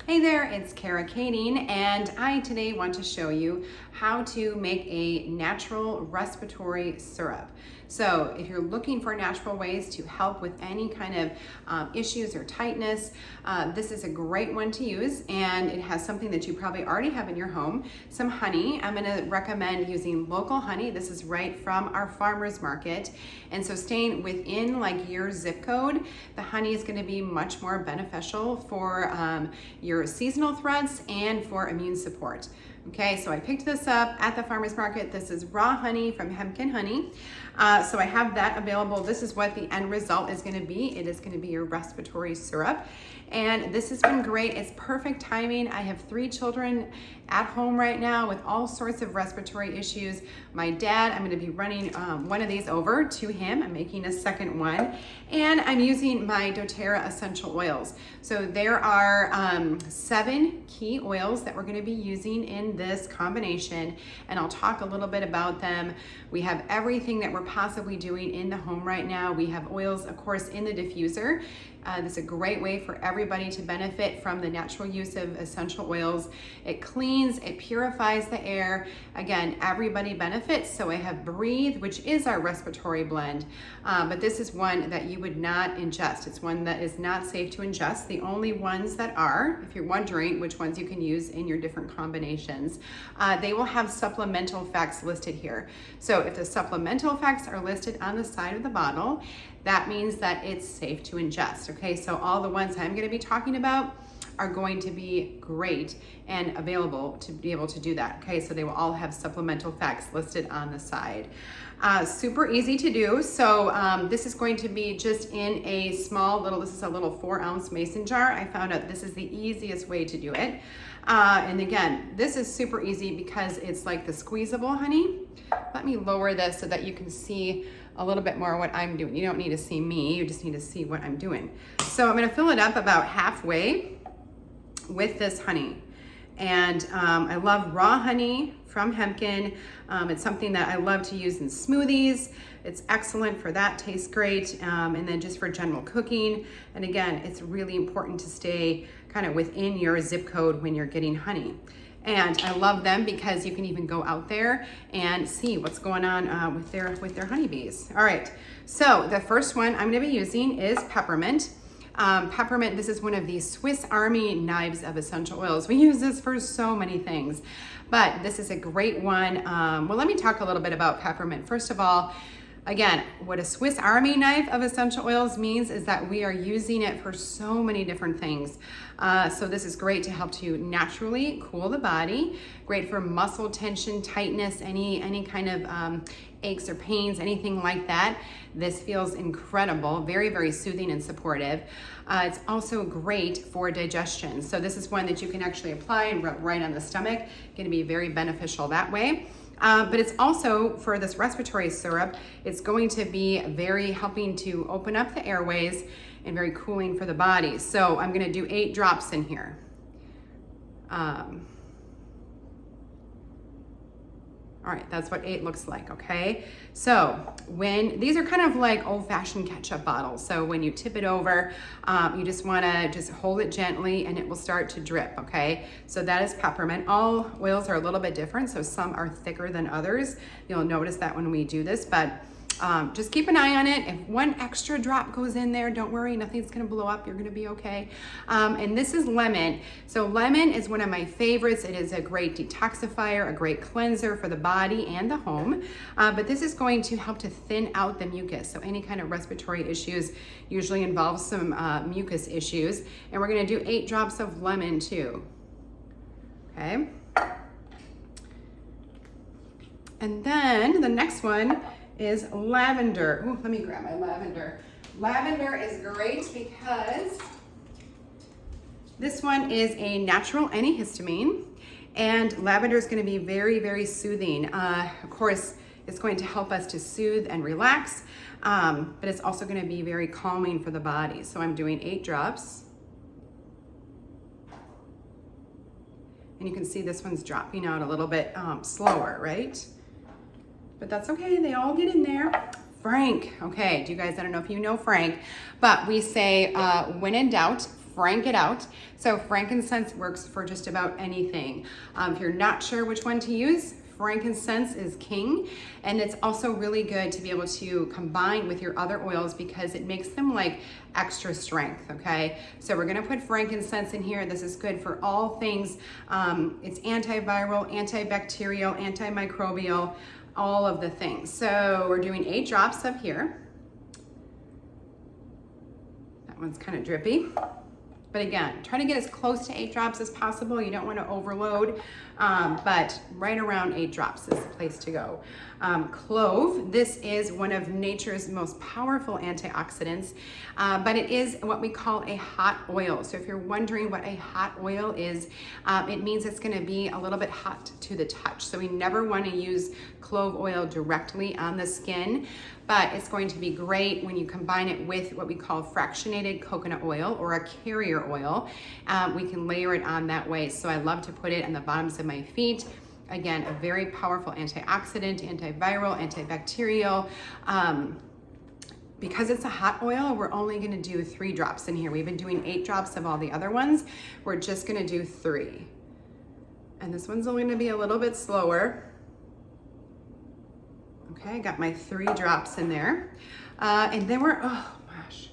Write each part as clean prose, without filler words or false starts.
Hey there, it's Kara Kading, and I today want to show you how to make a natural respiratory syrup. So if you're looking for natural ways to help with any kind of issues or tightness, this is a great one to use, and it has something that you probably already have in your home, some honey. I'm gonna recommend using local honey. This is right from our farmer's market, and so staying within like your zip code, the honey is gonna be much more beneficial for your seasonal threats and for immune support. Okay, so I picked this up at the farmer's market. This is raw honey from Hemken Honey. So I have that available. This is what the end result is gonna be. It is gonna be your respiratory syrup. And this has been great. It's perfect timing. I have 3 children at home right now with all sorts of respiratory issues. My dad, I'm gonna be running one of these over to him. I'm making a second one. And I'm using my doTERRA essential oils. So there are 7 key oils that we're gonna be using in this combination, and I'll talk a little bit about them. We have everything that we're possibly doing in the home right now. We have oils, of course, in the diffuser. This is a great way for everybody to benefit from the natural use of essential oils. It cleans, it purifies the air. Again, everybody benefits. So I have Breathe, which is our respiratory blend, but this is one that you would not ingest. It's one that is not safe to ingest. The only ones that are, if you're wondering which ones you can use in your different combinations, they will have supplemental facts listed here. So if the supplemental facts are listed on the side of the bottle, that means that it's safe to ingest. Okay, so all the ones I'm going to be talking about are going to be great and available to be able to do that. Okay, so they will all have supplemental facts listed on the side. Super easy to do. So this is going to be just in a small little, this is a little 4-ounce mason jar. I found out this is the easiest way to do it. And again, this is super easy because it's like the squeezable honey. Let me lower this so that you can see a little bit more what I'm doing. You don't need to see me, you just need to see what I'm doing. So I'm gonna fill it up about halfway with this honey. And I love raw honey from Hemken. It's something that I love to use in smoothies. It's excellent for that, tastes great. And then just for general cooking. And again, it's really important to stay kind of within your zip code when you're getting honey. And I love them because you can even go out there and see what's going on with their honeybees. All right, so the first one I'm gonna be using is peppermint. Peppermint, this is one of the Swiss Army knives of essential oils. We use this for so many things, but this is a great one. Well, let me talk a little bit about peppermint. First of all, again, what a Swiss Army knife of essential oils means is that we are using it for so many different things. So this is great to help to naturally cool the body, great for muscle tension, tightness, any kind of aches or pains, anything like that. This feels incredible, very, very soothing and supportive. It's also great for digestion. So this is one that you can actually apply and rub right on the stomach. Gonna be very beneficial that way. But it's also, for this respiratory syrup, it's going to be very helping to open up the airways and very cooling for the body. So I'm gonna do 8 drops in here. All right, that's what 8 looks like, okay? So these are kind of like old-fashioned ketchup bottles. So when you tip it over, you just wanna just hold it gently and it will start to drip, okay? So that is peppermint. All oils are a little bit different, so some are thicker than others. You'll notice that when we do this, but just keep an eye on it. If 1 extra drop goes in there, don't worry, nothing's gonna blow up, you're gonna be okay. And this is lemon. So lemon is one of my favorites. It is a great detoxifier, a great cleanser for the body and the home. But this is going to help to thin out the mucus. So any kind of respiratory issues usually involve some mucus issues. And we're gonna do 8 drops of lemon too, okay? And then the next one is lavender. Ooh, let me grab my lavender. Lavender is great because this one is a natural antihistamine, and lavender is going to be very, very soothing. Of course, it's going to help us to soothe and relax, but it's also going to be very calming for the body. So I'm doing 8 drops. And you can see this one's dropping out a little bit slower, right? But that's okay, they all get in there. Frank, okay, do you guys, I don't know if you know Frank, but we say when in doubt, frank it out. So frankincense works for just about anything. If you're not sure which one to use, frankincense is king, and it's also really good to be able to combine with your other oils because it makes them like extra strength, okay? So we're gonna put frankincense in here. This is good for all things. It's antiviral, antibacterial, antimicrobial, all of the things. So we're doing 8 drops up here. That one's kind of drippy. But again, try to get as close to 8 drops as possible. You don't want to overload, but right around 8 drops is the place to go. Clove, this is one of nature's most powerful antioxidants, but it is what we call a hot oil. So if you're wondering what a hot oil is, it means it's going to be a little bit hot to the touch. So we never want to use clove oil directly on the skin, but it's going to be great when you combine it with what we call fractionated coconut oil or a carrier oil. We can layer it on that way. So I love to put it on the bottoms of my feet. Again, a very powerful antioxidant, antiviral, antibacterial. Because it's a hot oil, we're only gonna do 3 drops in here. We've been doing 8 drops of all the other ones. We're just gonna do 3. And this one's only gonna be a little bit slower. Okay, I got my 3 drops in there. And then we're, oh gosh,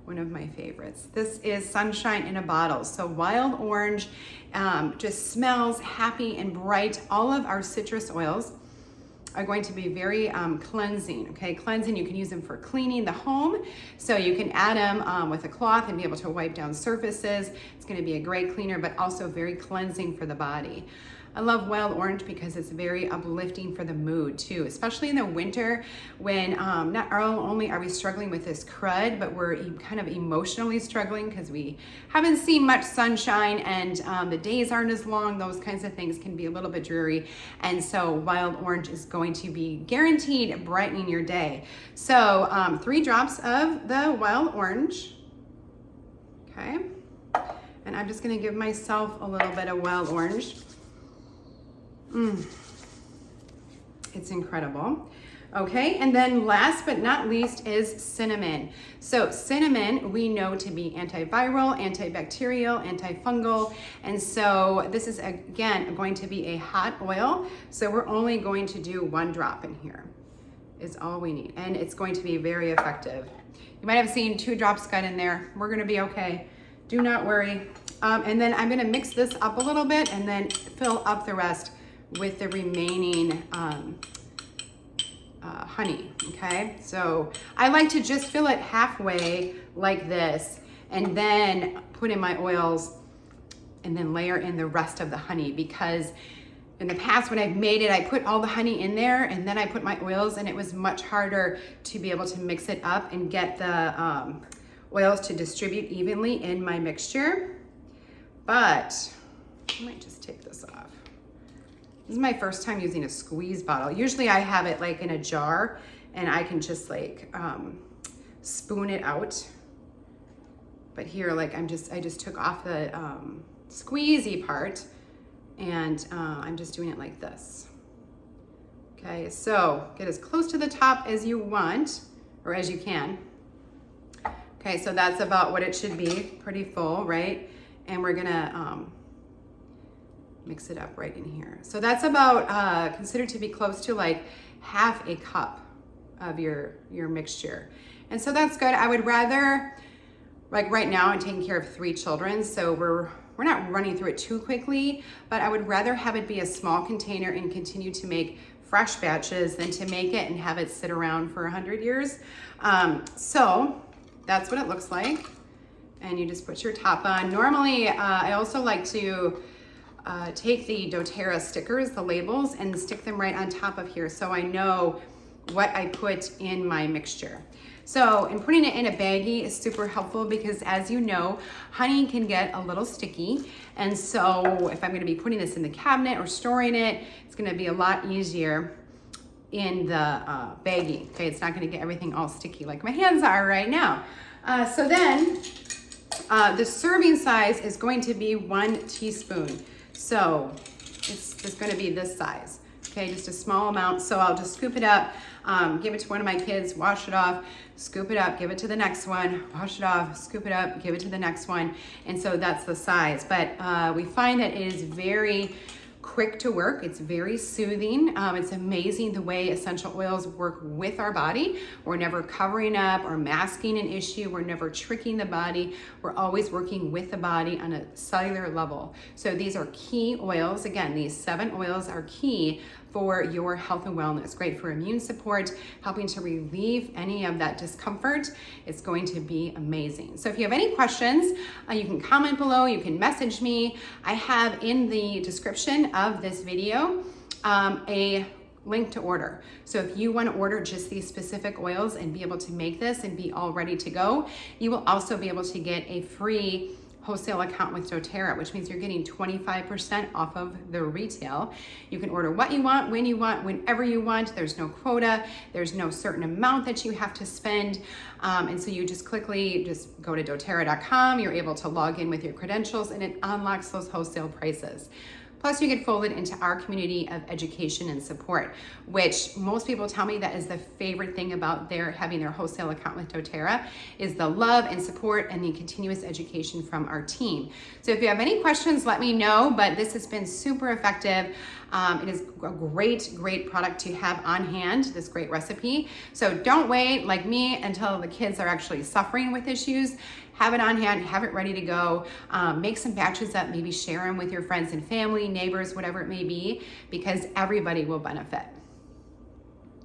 one of my favorites. This is Sunshine in a Bottle. So wild orange just smells happy and bright. All of our citrus oils are going to be very cleansing, okay? Cleansing, you can use them for cleaning the home. So you can add them with a cloth and be able to wipe down surfaces. It's gonna be a great cleaner, but also very cleansing for the body. I love wild orange because it's very uplifting for the mood too, especially in the winter when not only are we struggling with this crud, but we're kind of emotionally struggling because we haven't seen much sunshine and the days aren't as long. Those kinds of things can be a little bit dreary. And so wild orange is going to be guaranteed brightening your day. So 3 drops of the wild orange, okay? And I'm just gonna give myself a little bit of wild orange. It's incredible. Okay, and then last but not least is cinnamon. So cinnamon we know to be antiviral, antibacterial, antifungal, and so this is again going to be a hot oil. So we're only going to do 1 drop in here is all we need, and it's going to be very effective. You might have seen 2 drops got in there. We're gonna be okay. Do not worry. And then I'm gonna mix this up a little bit and then fill up the rest with the remaining honey, okay? So I like to just fill it halfway like this and then put in my oils and then layer in the rest of the honey, because in the past when I've made it, I put all the honey in there and then I put my oils, and it was much harder to be able to mix it up and get the oils to distribute evenly in my mixture. But I might just take this off. This is my first time using a squeeze bottle. Usually I have it like in a jar and I can just like spoon it out. But here, like I just took off the squeezy part and I'm just doing it like this. Okay, so get as close to the top as you want or as you can. Okay, so that's about what it should be, pretty full, right? And we're gonna mix it up right in here. So that's about considered to be close to like half a cup of your mixture. And so that's good. I would rather, like right now I'm taking care of 3 children, so we're not running through it too quickly, but I would rather have it be a small container and continue to make fresh batches than to make it and have it sit around for 100 years. So that's what it looks like. And you just put your top on. Normally, I also like to take the doTERRA stickers, the labels, and stick them right on top of here so I know what I put in my mixture. So, and putting it in a baggie is super helpful because, as you know, honey can get a little sticky. And so if I'm gonna be putting this in the cabinet or storing it, it's gonna be a lot easier in the baggie. Okay, it's not gonna get everything all sticky like my hands are right now. So then, the serving size is going to be 1 teaspoon. So it's going to be this size. okay, just a small amount. So I'll just scoop it up, give it to one of my kids, wash it off, scoop it up, give it to the next one, wash it off, scoop it up, give it to the next one. And so that's the size. But we find that it is very quick to work. It's very soothing. It's amazing the way essential oils work with our body. We're never covering up or masking an issue. We're never tricking the body. We're always working with the body on a cellular level. So these are key oils. Again, these 7 oils are key for your health and wellness. Great for immune support, helping to relieve any of that discomfort. It's going to be amazing. So if you have any questions, you can comment below, you can message me. I have in the description of this video a link to order. So if you want to order just these specific oils and be able to make this and be all ready to go, you will also be able to get a free wholesale account with doTERRA, which means you're getting 25% off of the retail. You can order what you want, when you want, whenever you want. There's no quota. There's no certain amount that you have to spend. And so you just quickly just go to doTERRA.com. You're able to log in with your credentials and it unlocks those wholesale prices. Plus you get folded into our community of education and support, which most people tell me that is the favorite thing about having their wholesale account with doTERRA is the love and support and the continuous education from our team. So if you have any questions, let me know, but this has been super effective. It is a great product to have on hand, this great recipe. So don't wait like me until the kids are actually suffering with issues. Have it on hand, have it ready to go. Make some batches up, maybe share them with your friends and family, neighbors, whatever it may be, because everybody will benefit.